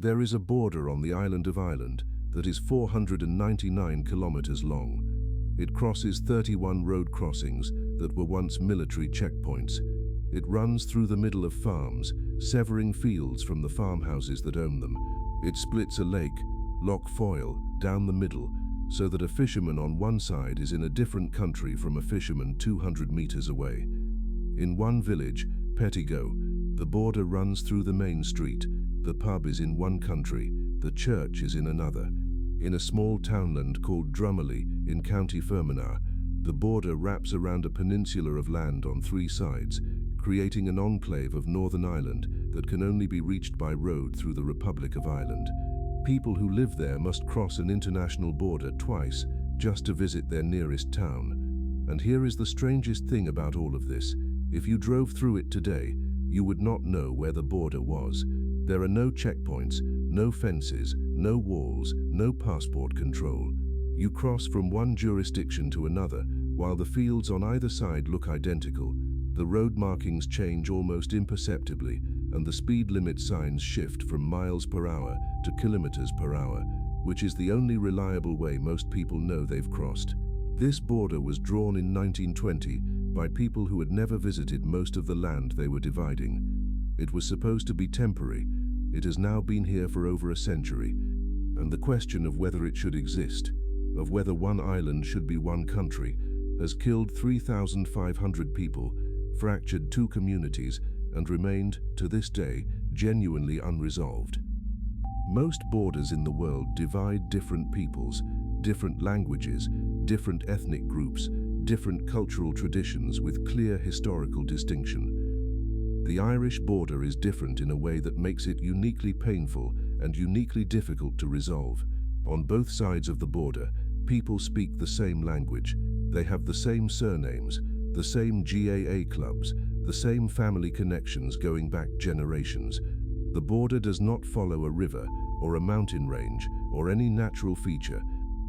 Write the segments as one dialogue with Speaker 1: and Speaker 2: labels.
Speaker 1: There is a border on the island of Ireland that is 499 kilometers long. It crosses 31 road crossings that were once military checkpoints. It runs through the middle of farms, severing fields from the farmhouses that own them. It splits a lake, Loch Foyle, down the middle, so that a fisherman on one side is in a different country from a fisherman 200 meters away. In one village, Pettigo, the border runs through the main street. The pub is in one country, the church is in another. In a small townland called Drummerley in County Fermanagh, the border wraps around a peninsula of land on three sides, creating an enclave of Northern Ireland that can only be reached by road through the Republic of Ireland. People who live there must cross an international border twice just to visit their nearest town. And here is the strangest thing about all of this. If you drove through it today, you would not know where the border was. There are no checkpoints, no fences, no walls, no passport control. You cross from one jurisdiction to another, while the fields on either side look identical. The road markings change almost imperceptibly, and the speed limit signs shift from miles per hour to kilometers per hour, which is the only reliable way most people know they've crossed. This border was drawn in 1920 by people who had never visited most of the land they were dividing. It was supposed to be temporary. It has now been here for over a century, and the question of whether it should exist, of whether one island should be one country, has killed 3,500 people, fractured two communities, and remained, to this day, genuinely unresolved. Most borders in the world divide different peoples, different languages, different ethnic groups, different cultural traditions with clear historical distinction. The Irish border is different in a way that makes it uniquely painful and uniquely difficult to resolve. On both sides of the border, people speak the same language. They have the same surnames, the same GAA clubs, the same family connections going back generations. The border does not follow a river or a mountain range or any natural feature.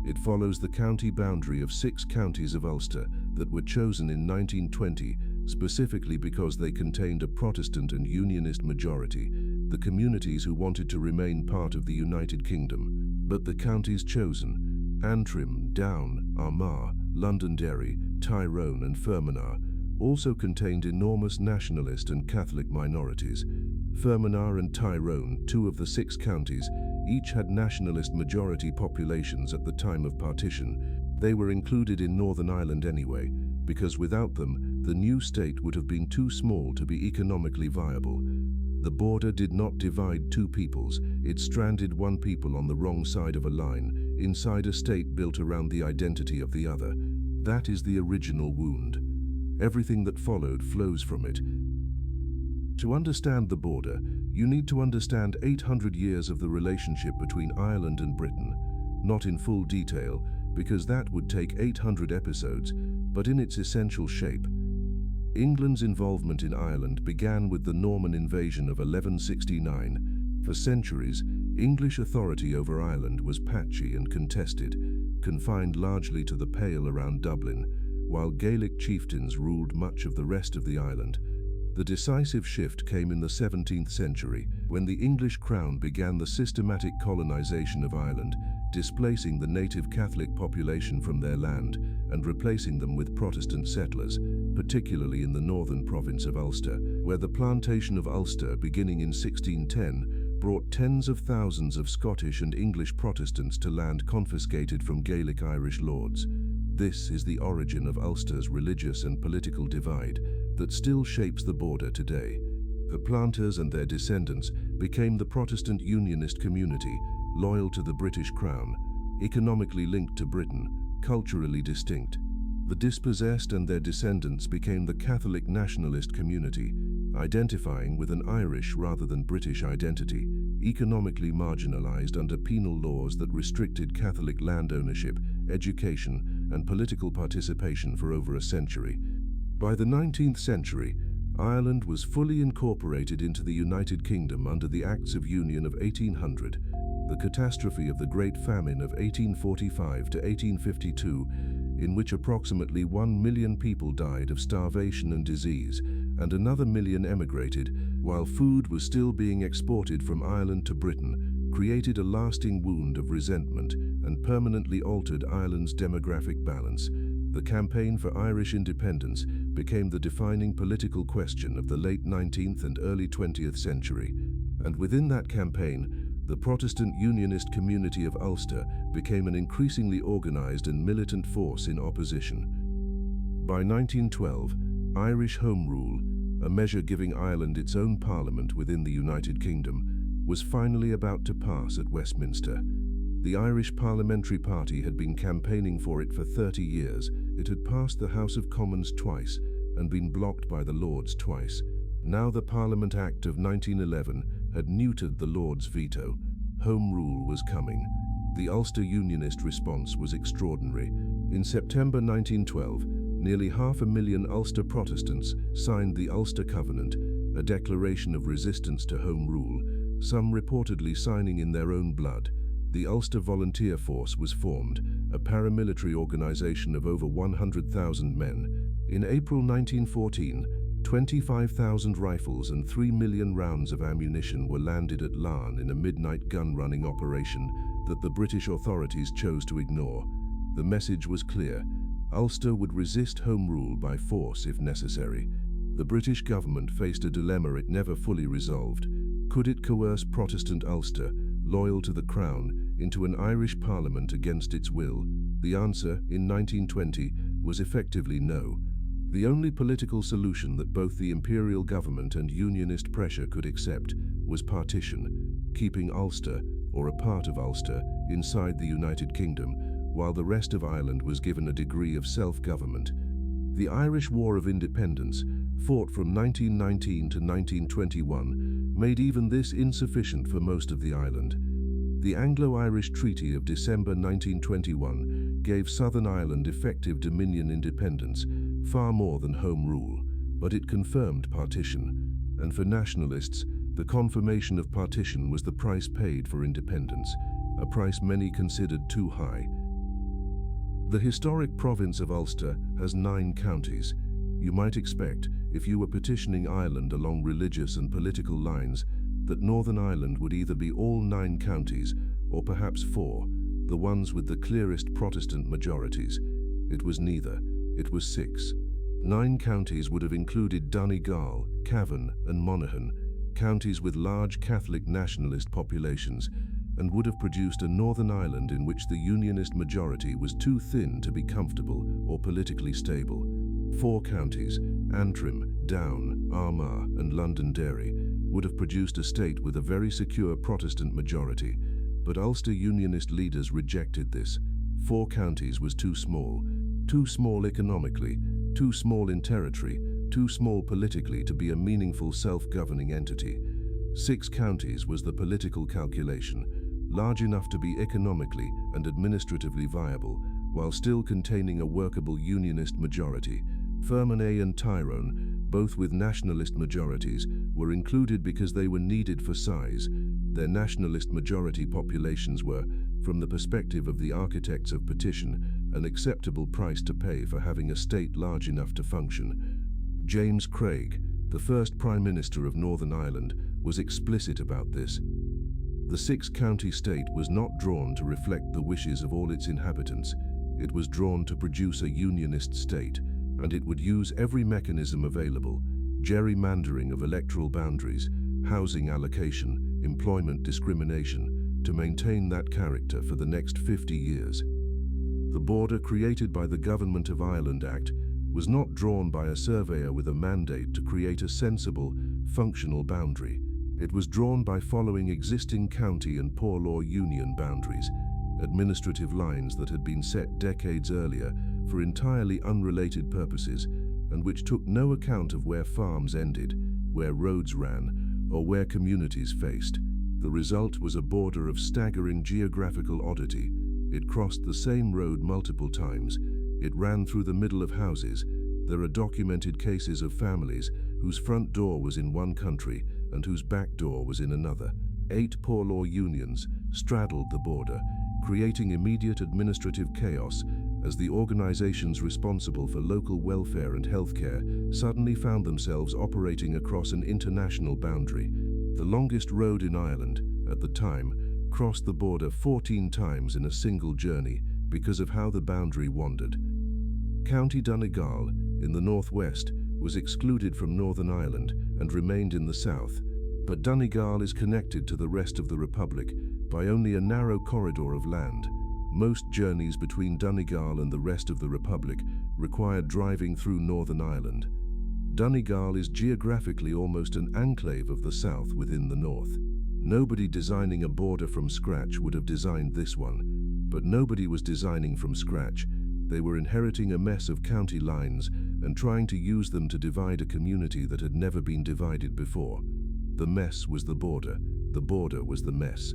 Speaker 1: It follows the county boundary of 6 counties of Ulster that were chosen in 1920 specifically because they contained a Protestant and Unionist majority, the communities who wanted to remain part of the United Kingdom. But the counties chosen, Antrim, Down, Armagh, Londonderry, Tyrone and Fermanagh, also contained enormous nationalist and Catholic minorities. Fermanagh and Tyrone, 2 of the 6 counties, each had nationalist majority populations at the time of partition. They were included in Northern Ireland anyway, because without them, the new state would have been too small to be economically viable. The border did not divide two peoples, it stranded one people on the wrong side of a line, inside a state built around the identity of the other. That is the original wound. Everything that followed flows from it. To understand the border, you need to understand 800 years of the relationship between Ireland and Britain, not in full detail, because that would take 800 episodes, but in its essential shape. England's involvement in Ireland began with the Norman invasion of 1169. For centuries, English authority over Ireland was patchy and contested, confined largely to the Pale around Dublin, while Gaelic chieftains ruled much of the rest of the island. The decisive shift came in the 17th century, when the English crown began the systematic colonization of Ireland, displacing the native Catholic population from their land and replacing them with Protestant settlers, particularly in the northern province of Ulster, where the Plantation of Ulster, beginning in 1610, brought tens of thousands of Scottish and English Protestants to land confiscated from Gaelic Irish lords. This is the origin of Ulster's religious and political divide that still shapes the border today. The planters and their descendants became the Protestant Unionist community, loyal to the British Crown, economically linked to Britain, culturally distinct. The dispossessed and their descendants became the Catholic nationalist community, identifying with an Irish rather than British identity, economically marginalized under penal laws that restricted Catholic land ownership, education, and political participation for over a century. By the 19th century, Ireland was fully incorporated into the United Kingdom under the Acts of Union of 1800. The catastrophe of the Great Famine of 1845 to 1852, in which approximately 1 million people died of starvation and disease, and another million emigrated, while food was still being exported from Ireland to Britain, created a lasting wound of resentment and permanently altered Ireland's demographic balance. The campaign for Irish independence became the defining political question of the late 19th and early 20th century, and within that campaign, the Protestant Unionist community of Ulster became an increasingly organized and militant force in opposition. By 1912, Irish Home Rule, a measure giving Ireland its own parliament within the United Kingdom, was finally about to pass at Westminster. The Irish Parliamentary Party had been campaigning for it for 30 years. It had passed the House of Commons twice and been blocked by the Lords twice. Now the Parliament Act of 1911 had neutered the Lords' veto. Home Rule was coming. The Ulster Unionist response was extraordinary. In September 1912, nearly 500,000 Ulster Protestants signed the Ulster Covenant, a declaration of resistance to Home Rule, some reportedly signing in their own blood. The Ulster Volunteer Force was formed, a paramilitary organization of over 100,000 men. In April 1914, 25,000 rifles and 3 million rounds of ammunition were landed at Larne in a midnight gun-running operation that the British authorities chose to ignore. The message was clear: Ulster would resist Home Rule by force if necessary. The British government faced a dilemma it never fully resolved. Could it coerce Protestant Ulster, loyal to the Crown, into an Irish Parliament against its will? The answer, in 1920, was effectively no. The only political solution that both the Imperial government and Unionist pressure could accept was partition, keeping Ulster, or a part of Ulster, inside the United Kingdom, while the rest of Ireland was given a degree of self-government. The Irish War of Independence, fought from 1919 to 1921, made even this insufficient for most of the island. The Anglo-Irish Treaty of December 1921 gave Southern Ireland effective Dominion independence, far more than Home Rule, but it confirmed partition. And for nationalists, the confirmation of partition was the price paid for independence, a price many considered too high. The historic province of Ulster has 9 counties. You might expect, if you were petitioning Ireland along religious and political lines, that Northern Ireland would either be all 9 counties, or perhaps 4, the ones with the clearest Protestant majorities. It was neither. It was 6. 9 counties would have included Donegal, Cavan, and Monaghan, counties with large Catholic nationalist populations, and would have produced a Northern Ireland in which the Unionist majority was too thin to be comfortable or politically stable. 4 counties, Antrim, Down, Armagh, and Londonderry, would have produced a state with a very secure Protestant majority, but Ulster Unionist leaders rejected this. 4 counties was too small economically, too small in territory, too small politically to be a meaningful self-governing entity. 6 counties was the political calculation, large enough to be economically and administratively viable, while still containing a workable Unionist majority. Fermanagh and Tyrone, both with nationalist majorities, were included because they were needed for size. Their nationalist majority populations were, from the perspective of the architects of petition, an acceptable price to pay for having a state large enough to function. James Craig, the first Prime Minister of Northern Ireland, was explicit about this. The 6-county state was not drawn to reflect the wishes of all its inhabitants. It was drawn to produce a Unionist state, and it would use every mechanism available: gerrymandering of electoral boundaries, housing allocation, employment discrimination, to maintain that character for the next 50 years. The border created by the Government of Ireland Act was not drawn by a surveyor with a mandate to create a sensible, functional boundary. It was drawn by following existing county and poor law union boundaries, administrative lines that had been set decades earlier for entirely unrelated purposes, and which took no account of where farms ended, where roads ran, or where communities faced. The result was a border of staggering geographical oddity. It crossed the same road multiple times. It ran through the middle of houses. There are documented cases of families whose front door was in one country and whose back door was in another. 8 poor law unions straddled the border, creating immediate administrative chaos as the organizations responsible for local welfare and healthcare suddenly found themselves operating across an international boundary. The longest road in Ireland, at the time, crossed the border 14 times in a single journey because of how the boundary wandered. County Donegal, in the northwest, was excluded from Northern Ireland and remained in the south, but Donegal is connected to the rest of the Republic by only a narrow corridor of land. Most journeys between Donegal and the rest of the Republic required driving through Northern Ireland. Donegal is geographically almost an enclave of the south within the north. Nobody designing a border from scratch would have designed this one, but nobody was designing from scratch. They were inheriting a mess of county lines and trying to use them to divide a community that had never been divided before. The mess was the border was the mess.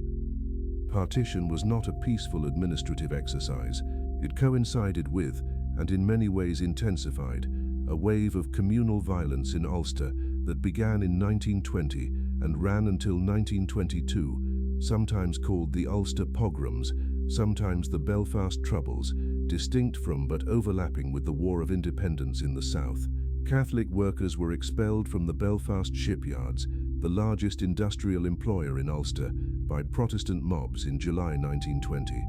Speaker 1: Partition was not a peaceful administrative exercise. It coincided with, and in many ways intensified, a wave of communal violence in Ulster that began in 1920 and ran until 1922, sometimes called the Ulster Pogroms, sometimes the Belfast Troubles, distinct from but overlapping with the War of Independence in the south. Catholic workers were expelled from the Belfast shipyards, the largest industrial employer in Ulster, by Protestant mobs in July 1920.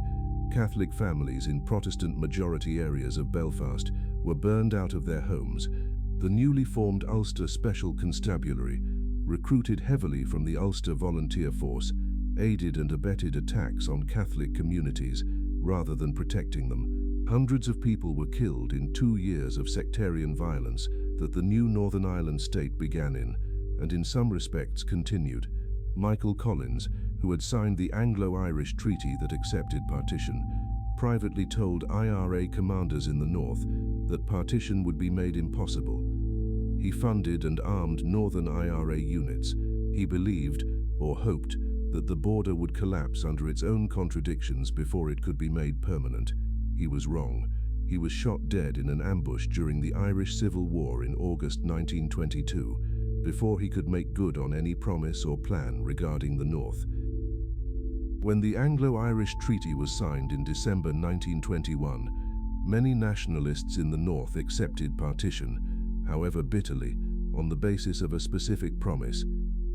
Speaker 1: Catholic families in Protestant majority areas of Belfast were burned out of their homes. The newly formed Ulster Special Constabulary, recruited heavily from the Ulster Volunteer Force, aided and abetted attacks on Catholic communities rather than protecting them. Hundreds of people were killed in 2 years of sectarian violence that the new Northern Ireland state began in, and in some respects continued. Michael Collins, who had signed the Anglo-Irish treaty that accepted partition, privately told IRA commanders in the north that partition would be made impossible. He funded and armed Northern IRA units. He believed, or hoped, that the border would collapse under its own contradictions before it could be made permanent. He was wrong. He was shot dead in an ambush during the Irish Civil War in August 1922, before he could make good on any promise or plan regarding the North. When the Anglo-Irish Treaty was signed in December 1921, many nationalists in the North accepted partition, however bitterly, on the basis of a specific promise.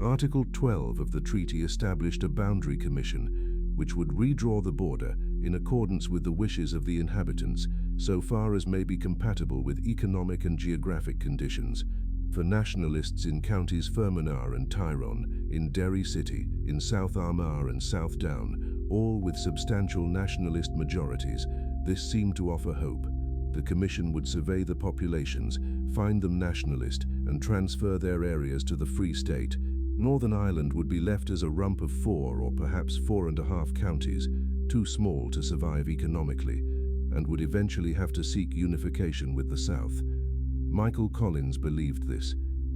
Speaker 1: Article 12 of the treaty established a boundary commission, which would redraw the border in accordance with the wishes of the inhabitants, so far as may be compatible with economic and geographic conditions. For nationalists in counties Fermanagh and Tyrone, in Derry City, in South Armagh and South Down, all with substantial nationalist majorities, this seemed to offer hope. The Commission would survey the populations, find them nationalist, and transfer their areas to the Free State. Northern Ireland would be left as a rump of 4 or perhaps 4.5 counties, too small to survive economically, and would eventually have to seek unification with the South. Michael Collins believed this.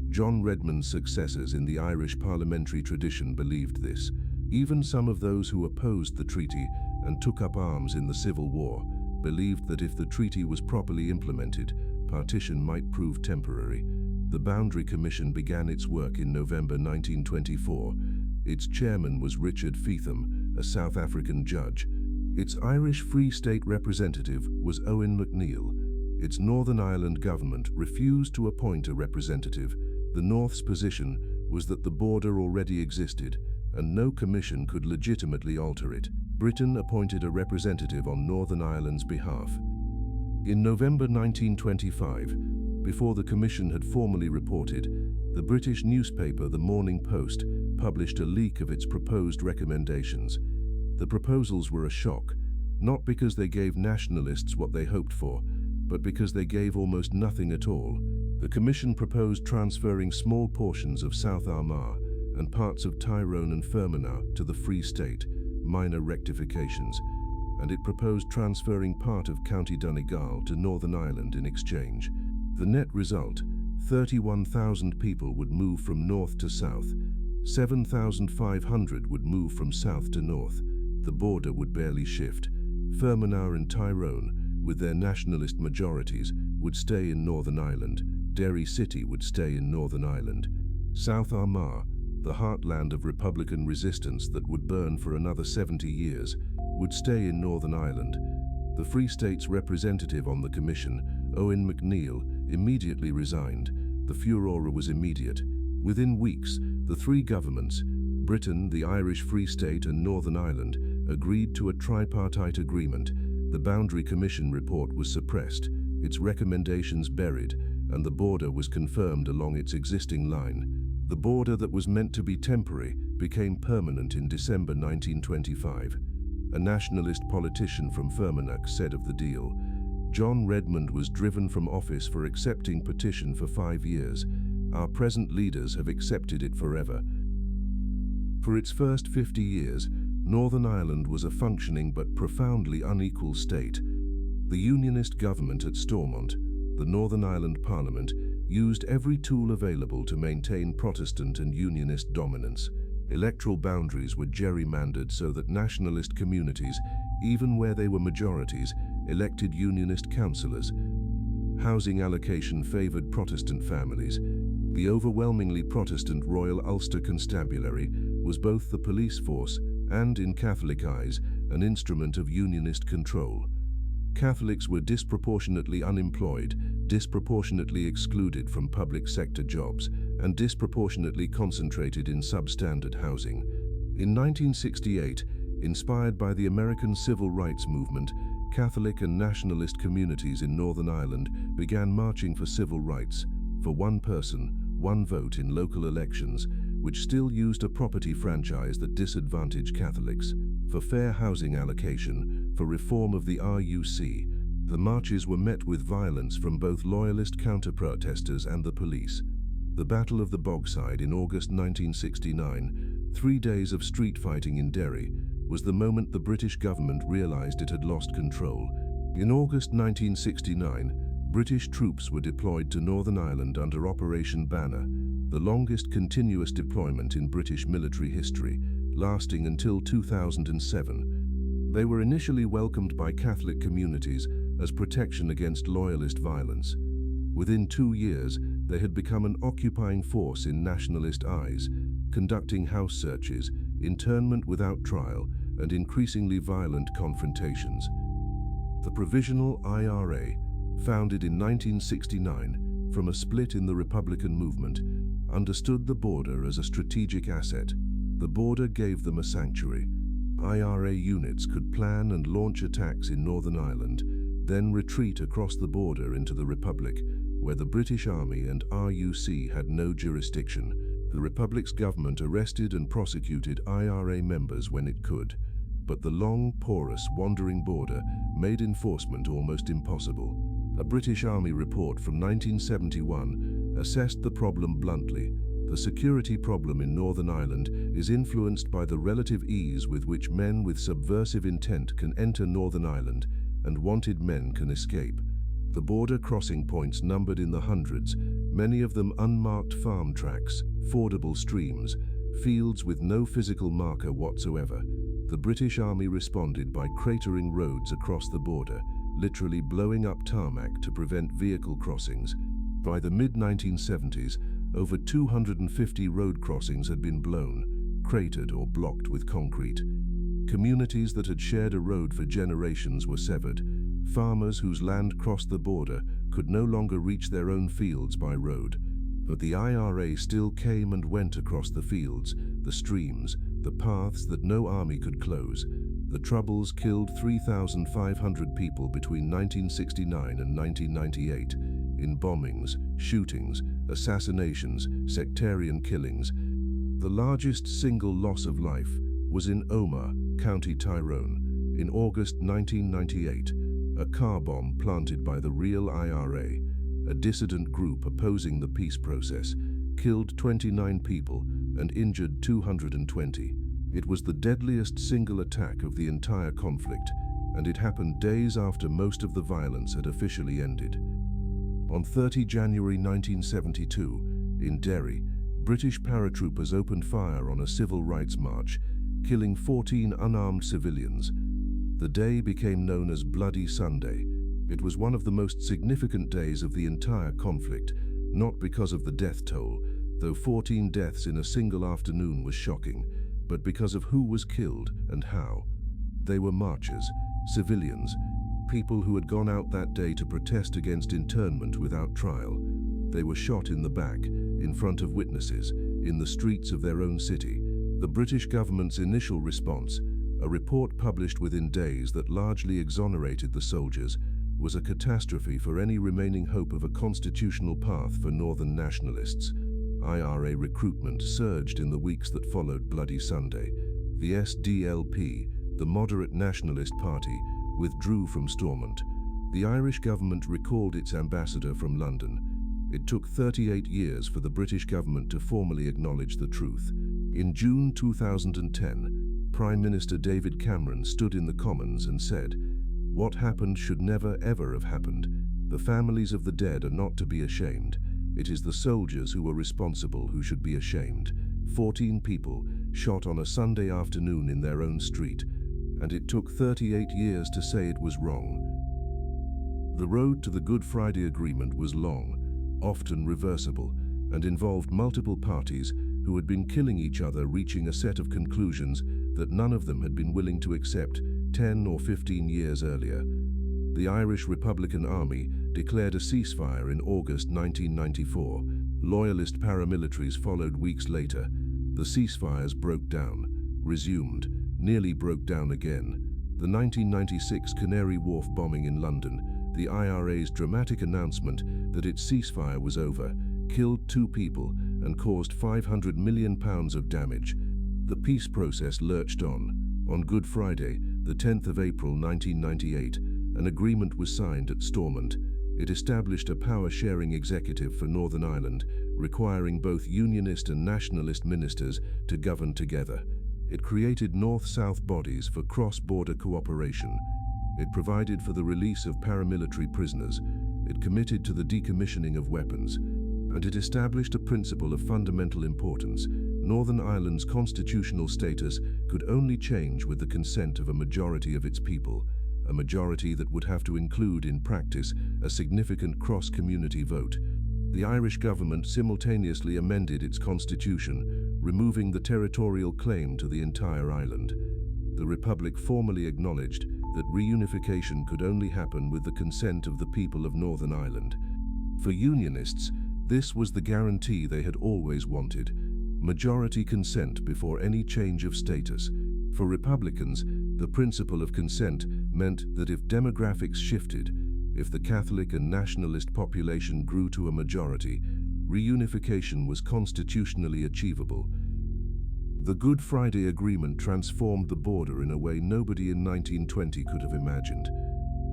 Speaker 1: John Redmond's successors in the Irish parliamentary tradition believed this. Even some of those who opposed the treaty and took up arms in the Civil War believed that if the treaty was properly implemented, partition might prove temporary. The Boundary Commission began its work in November 1924. Its chairman was Richard Feetham, a South African judge. Its Irish Free State representative was Owen McNeill. Its Northern Ireland government refused to appoint a representative. The North's position was that the border already existed, and no commission could legitimately alter it. Britain appointed a representative on Northern Ireland's behalf. In November 1925, before the commission had formally reported, the British newspaper The Morning Post published a leak of its proposed recommendations. The proposals were a shock, not because they gave nationalists what they hoped for, but because they gave almost nothing at all. The Commission proposed transferring small portions of South Armagh and parts of Tyrone and Fermanagh to the Free State, minor rectifications, and it proposed transferring part of County Donegal to Northern Ireland in exchange. The net result, 31,000 people would move from north to south, 7,500 would move from south to north. The border would barely shift. Fermanagh and Tyrone, with their nationalist majorities, would stay in Northern Ireland. Derry City would stay in Northern Ireland. South Armagh, the heartland of Republican resistance that would burn for another 70 years, would stay in Northern Ireland. The Free State's representative on the commission, Owen McNeill, immediately resigned. The furore was immediate. Within weeks, the three governments, Britain, the Irish Free State and Northern Ireland agreed to a tripartite agreement. The Boundary Commission report was suppressed, its recommendations buried, and the border was confirmed along its existing line. The border that was meant to be temporary became permanent in December 1925. A nationalist politician from Fermanagh said of the deal, "John Redmond was driven from office for accepting petition for 5 years. Our present leaders have accepted it forever." For its first 50 years, Northern Ireland was a functioning but profoundly unequal state. The Unionist government at Stormont, the Northern Ireland Parliament, used every tool available to maintain Protestant and Unionist dominance. Electoral boundaries were gerrymandered so that nationalist communities, even where they were majorities, elected Unionist councillors. Housing allocation favoured Protestant families. The overwhelmingly Protestant Royal Ulster Constabulary was both the police force and, in Catholic eyes, an instrument of Unionist control. Catholics were disproportionately unemployed, disproportionately excluded from public sector jobs, and disproportionately concentrated in substandard housing. In 1968, inspired by the American Civil Rights Movement, Catholic and nationalist communities in Northern Ireland began marching for civil rights, for one person, one vote in local elections, which still used a property franchise that disadvantaged Catholics, for fair housing allocation, for reform of the RUC. The marches were met with violence from both loyalist counter-protesters and the police. The Battle of the Bogside in August 1969, 3 days of street fighting in Derry, was the moment the British government realized it had lost control. In August 1969, British troops were deployed to Northern Ireland under Operation Banner, the longest continuous deployment in British military history, lasting until 2007. They were initially welcomed by Catholic communities as protection against loyalist violence. Within 2 years, they had become an occupying force in nationalist eyes, conducting house searches, internment without trial, and increasingly violent confrontations. The Provisional IRA, founded in 1969 from a split in the Republican movement, understood the border as a strategic asset. The border gave them a sanctuary. IRA units could plan and launch attacks in Northern Ireland, then retreat across the border into the Republic, where the British Army and RUC had no jurisdiction. The Republic's government arrested and prosecuted IRA members when it could, but the long, porous, wandering border made enforcement almost impossible. A British Army report from 1971 assessed the problem bluntly. The security problem in Northern Ireland is influenced by the relative ease with which men with subversive intent can enter Northern Ireland and wanted men can escape. The border crossing points numbered in the hundreds, many of them unmarked farm tracks, fordable streams, fields with no physical marker whatsoever. The British Army responded by cratering roads across the border, literally blowing up tarmac to prevent vehicle crossings. By the mid-1970s, over 250 road crossings had been blown, cratered or blocked with concrete. Communities that had shared a road for generations were severed. Farmers whose land crossed the border could no longer reach their own fields by road. But the IRA still came and went across the fields, the streams, the paths that no army could close. The Troubles killed 3,500 people between 1969 and 1998 in bombings, shootings, assassinations, sectarian killings. The largest single loss of life was in Omagh, County Tyrone, in August 1998. A car bomb planted by the real IRA, a dissident group opposing the peace process, killed 29 people and injured 220. It was the deadliest single attack of the entire conflict, and it happened days after most of the violence had officially ended. On 30 January 1972, in Derry, British paratroopers opened fire on a civil rights march, killing 14 unarmed civilians. The day became known as Bloody Sunday. It was one of the most significant days of the entire conflict, not because of the death toll, though 14 deaths in a single afternoon was shocking, but because of who was killed and how. They were marchers, civilians, people who had gone out that day to protest against internment without trial. They were shot in the back, in front of witnesses, in the streets of their own city. The British government's initial response, a report published within days that largely exonerated the soldiers, was a catastrophe for any remaining hope of a constitutional path for Northern nationalists. IRA recruitment surged in the weeks that followed Bloody Sunday. The SDLP, the moderate nationalist party, withdrew from Stormont. The Irish government recalled its ambassador from London. It took 38 years for the British government to formally acknowledge the truth. In June 2010, Prime Minister David Cameron stood in the Commons and said, "What happened should never ever have happened. The families of the dead are not to be ashamed. It is the soldiers who were responsible who should be ashamed." 14 people shot on a Sunday afternoon in their own street, and it took 38 years to say it was wrong. The road to the Good Friday Agreement was long, often reversible, and involved multiple parties who had been killing each other, reaching a set of conclusions that none of them had been willing to accept 10 or 15 years earlier. The Irish Republican Army declared a ceasefire in August 1994. Loyalist paramilitaries followed weeks later. The ceasefires broke down, resumed, nearly broke down again. The 1996 Canary Wharf bombing in London, the IRA's dramatic announcement that its ceasefire was over, killed 2 people and caused £500 million of damage. The peace process lurched on. On Good Friday, the 10th of April 1998, an agreement was signed at Stormont. It established a power-sharing executive for Northern Ireland, requiring both Unionist and nationalist ministers to govern together. It created North-South bodies for cross-border cooperation. It provided for the release of paramilitary prisoners. It committed to the decommissioning of weapons. And it established a principle of fundamental importance. Northern Ireland's constitutional status could only change with the consent of a majority of its people, a majority that would have to include in practice a significant cross-community vote. The Irish government simultaneously amended its constitution, removing the territorial claim to the entire island. The Republic formally acknowledged that reunification could only happen with the consent of the people of Northern Ireland. For Unionists, this was the guarantee they had always wanted: majority consent before any change of status. For Republicans, the principle of consent meant that if demographics shifted, if the Catholic and nationalist population grew to a majority, reunification was constitutionally achievable. The Good Friday Agreement transformed the border in a way nobody in 1920 could have imagined.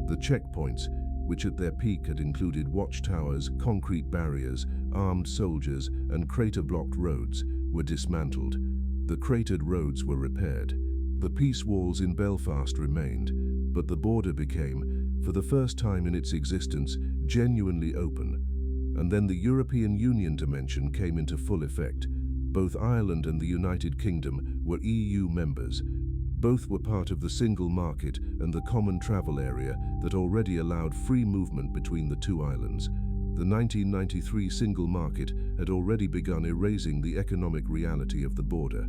Speaker 1: The checkpoints, which at their peak had included watchtowers, concrete barriers, armed soldiers, and crater-blocked roads, were dismantled. The cratered roads were repaired. The peace walls in Belfast remained, but the border became, for the first time in its existence, genuinely open. And then the European Union dimension came into full effect. Both Ireland and the United Kingdom were EU members. Both were part of the single market and the common travel area that already allowed free movement between the two islands. The 1993 single market had already begun erasing the economic reality of the border.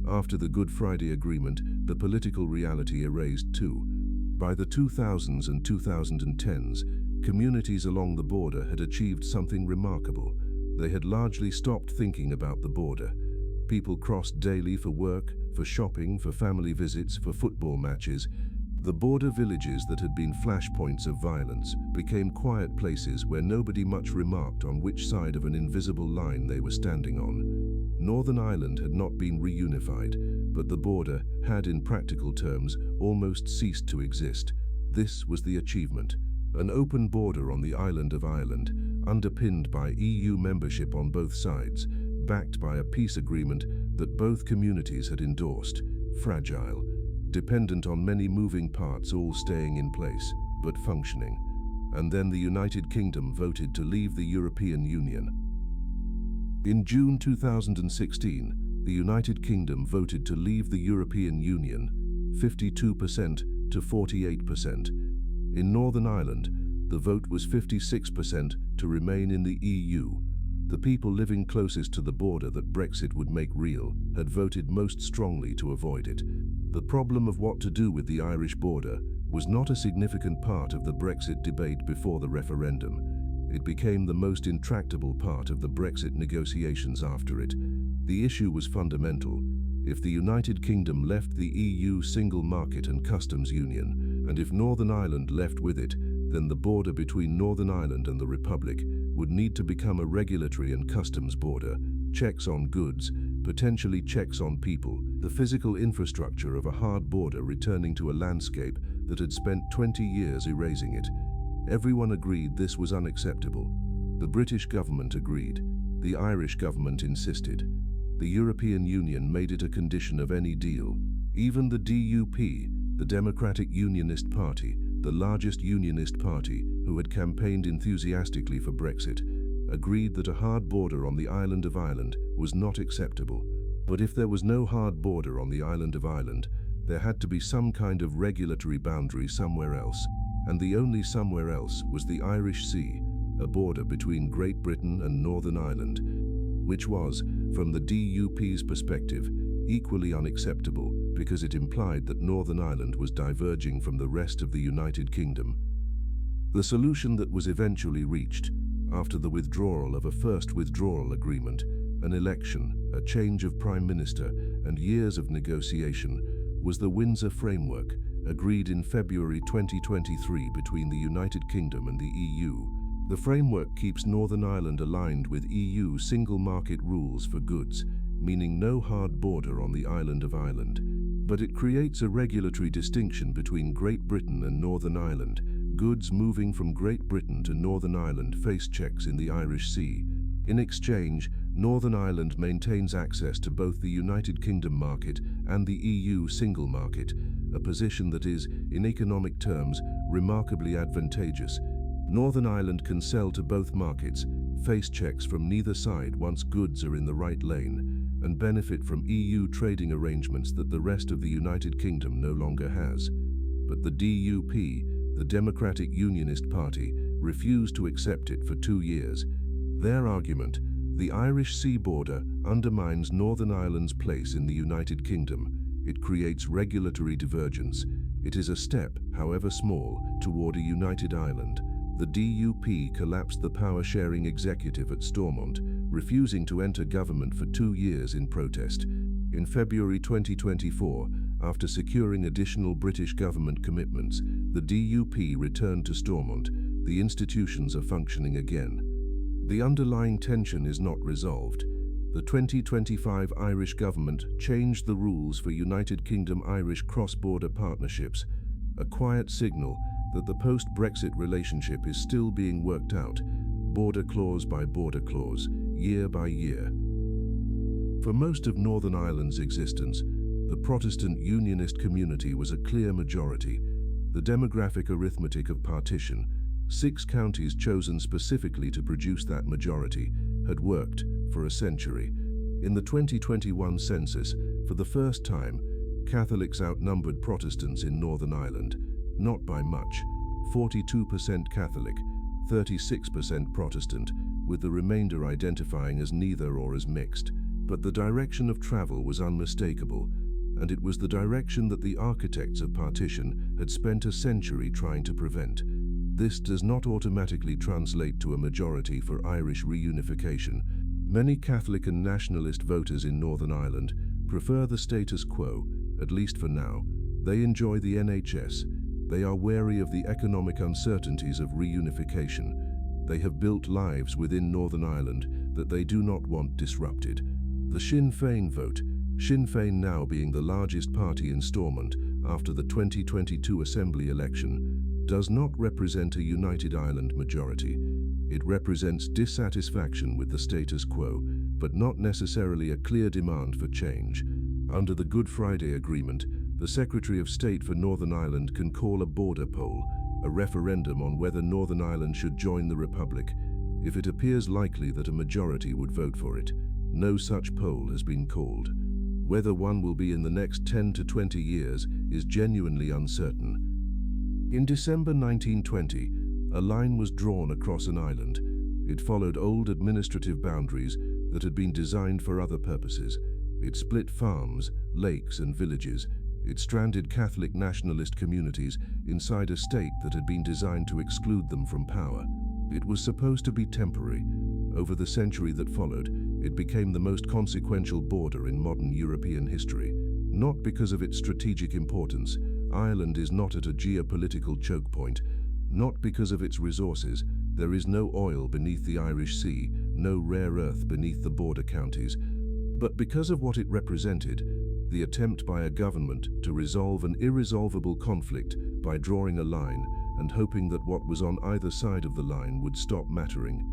Speaker 1: After the Good Friday Agreement, the political reality erased too. By the 2000s and 2010s, communities along the border had achieved something remarkable. They had largely stopped thinking about the border. People crossed daily for work, for shopping, for family visits, for football matches. The border villages that had been flashpoints of violence became quiet places where nobody much remarked on which side of an invisible line they were standing on. Northern Ireland had not been reunified, but the border had, in practical terms, almost ceased to exist. This was the achievement. An open border on the island of Ireland, underpinned by EU membership on both sides, backed by a peace agreement that both communities had endorsed, fragile, dependent on many moving parts all staying in place, but functioning. And then the United Kingdom voted to leave the European Union. In June 2016, the United Kingdom voted to leave the European Union, 52% to 48%. In Northern Ireland, the vote was 56% to remain in the EU. The people living closest to the border that Brexit would make real had voted most strongly to avoid it. The problem of what to do with the Irish border was not a significant part of the Brexit debate before the referendum. It became the most intractable part of the Brexit negotiations after it. The issue was fundamental. If the United Kingdom left the EU single market and customs union, and if Northern Ireland left with it, then the border between Northern Ireland and the Republic would need to become a regulatory and customs border, checks on goods, potentially checks on people, the physical infrastructure of a hard border returning to a landscape that had spent 20 years erasing it. Everyone agreed this was unacceptable. The British government agreed. The Irish government insisted. The European Union made it a condition of any deal. Even the DUP, the Democratic Unionist Party, the largest unionist party, who had campaigned enthusiastically for Brexit, agreed that a hard border on the island of Ireland was not acceptable. But if there was no hard border on the island of Ireland, there had to be some kind of regulatory boundary somewhere else, and the only somewhere else was the Irish Sea, a border between Great Britain and Northern Ireland, which was, from the DUP's perspective, equally unacceptable because it implied that Northern Ireland was diverging from the rest of the United Kingdom. The solution that was eventually reached, after the withdrawal of a first withdrawal agreement, an election, a change of Prime Minister, and years of negotiation, was the Windsor Framework, agreed in February 2023 between the United Kingdom and the EU. The framework keeps Northern Ireland aligned with EU single market rules for goods, meaning no hard border on the island of Ireland. But it creates a regulatory distinction between Great Britain and Northern Ireland. Goods moving from Great Britain to Northern Ireland face checks in the Irish Sea. In exchange, Northern Ireland maintains access to both the United Kingdom market and the EU single market, a position that is, in economic terms, remarkably advantageous. Northern Ireland can sell to both markets, face checks from neither side once goods are in the right lane, and benefit from EU trading arrangements that the rest of the United Kingdom no longer has. But the DUP, the Democratic Unionist Party, refused to accept it for 2 years. Their argument, the Irish Sea border undermines Northern Ireland's place in the United Kingdom. It creates regulatory divergence. It is a step, however small, toward a united Ireland. The DUP collapsed the power-sharing executive at Stormont, refusing to enter government for 2 years in protest. In February 2024, after securing additional British government commitments, the DUP returned to Stormont. The institutions are functioning again. The underlying tension is not resolved. The 2025 Irish government changed the rules for United Kingdom Irish cross-border partnerships, a quiet signal that the post-Brexit relationship is still being worked out, border clause by border clause, year by year. For most of Northern Ireland's existence, the Protestant Unionist community was a clear majority. The demographic arithmetic of partition, 6 counties chosen specifically to produce that majority, had worked for a century. In the 2021 census, for the first time, Catholics outnumbered Protestants in Northern Ireland, not by much, 42% Catholic, 36% Protestant, with the remainder identifying as neither or as mixed. But the direction of travel was unmistakable, and it was the direction that the architects of partition had spent a century trying to prevent. This does not automatically translate to a majority for Irish reunification. Many Catholic and nationalist voters in Northern Ireland prefer the status quo, at least for now. They enjoy the NHS. They are wary of the economic uncertainties of reunification. They have built lives within Northern Ireland that they do not want disrupted. The Sinn Féin vote, Sinn Féin now being the largest party in Stormont after the 2022 Assembly election, does not represent a united Ireland majority. It represents dissatisfaction with the status quo, but not necessarily a clear demand for change. Under the Good Friday Agreement, the Secretary of State for Northern Ireland can call a border poll, a referendum on whether Northern Ireland should join the Republic, if it appears likely that a majority would vote for it. No such poll has been called. Whether one will be in the next 10 to 20 years is genuinely uncertain. In December 1920, a line was drawn across an island. It followed old administrative boundaries that had been designed for other purposes. It split farms, lakes, and villages. It stranded Catholic nationalist communities inside a state that had been designed to exclude them from power. It was supposed to be temporary. Over the century that followed, it became the most consequential border in modern European history. Not because of its strategic importance, Ireland is not at a geopolitical choke point. Not because of its resources, there is no oil beneath the Irish Sea, no rare earth beneath the border counties, but because of what it represented, the attempt by a government to resolve an irresolvable conflict by drawing a line and hoping that what was on either side of the line would stop mattering.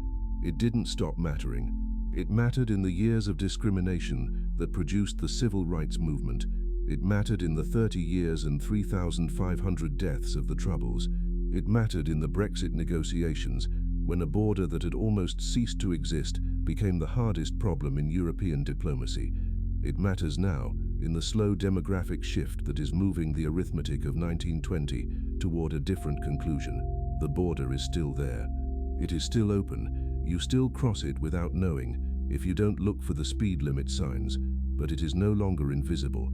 Speaker 1: It didn't stop mattering. It mattered in the years of discrimination that produced the civil rights movement. It mattered in the 30 years and 3,500 deaths of the Troubles. It mattered in the Brexit negotiations, when a border that had almost ceased to exist became the hardest problem in European diplomacy. It matters now in the slow demographic shift that is moving the arithmetic of 1920 toward a different conclusion. The border is still there. It is still open. You still cross it without knowing, if you don't look for the speed limit signs, but it is no longer invisible.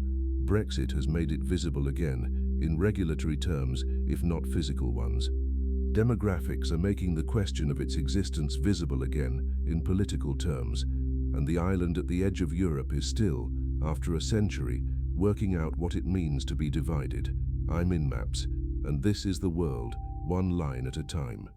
Speaker 1: Brexit has made it visible again, in regulatory terms, if not physical ones. Demographics are making the question of its existence visible again, in political terms, and the island at the edge of Europe is still, after a century, working out what it means to be divided. I'm InMaps, and this is the world, one line at a time.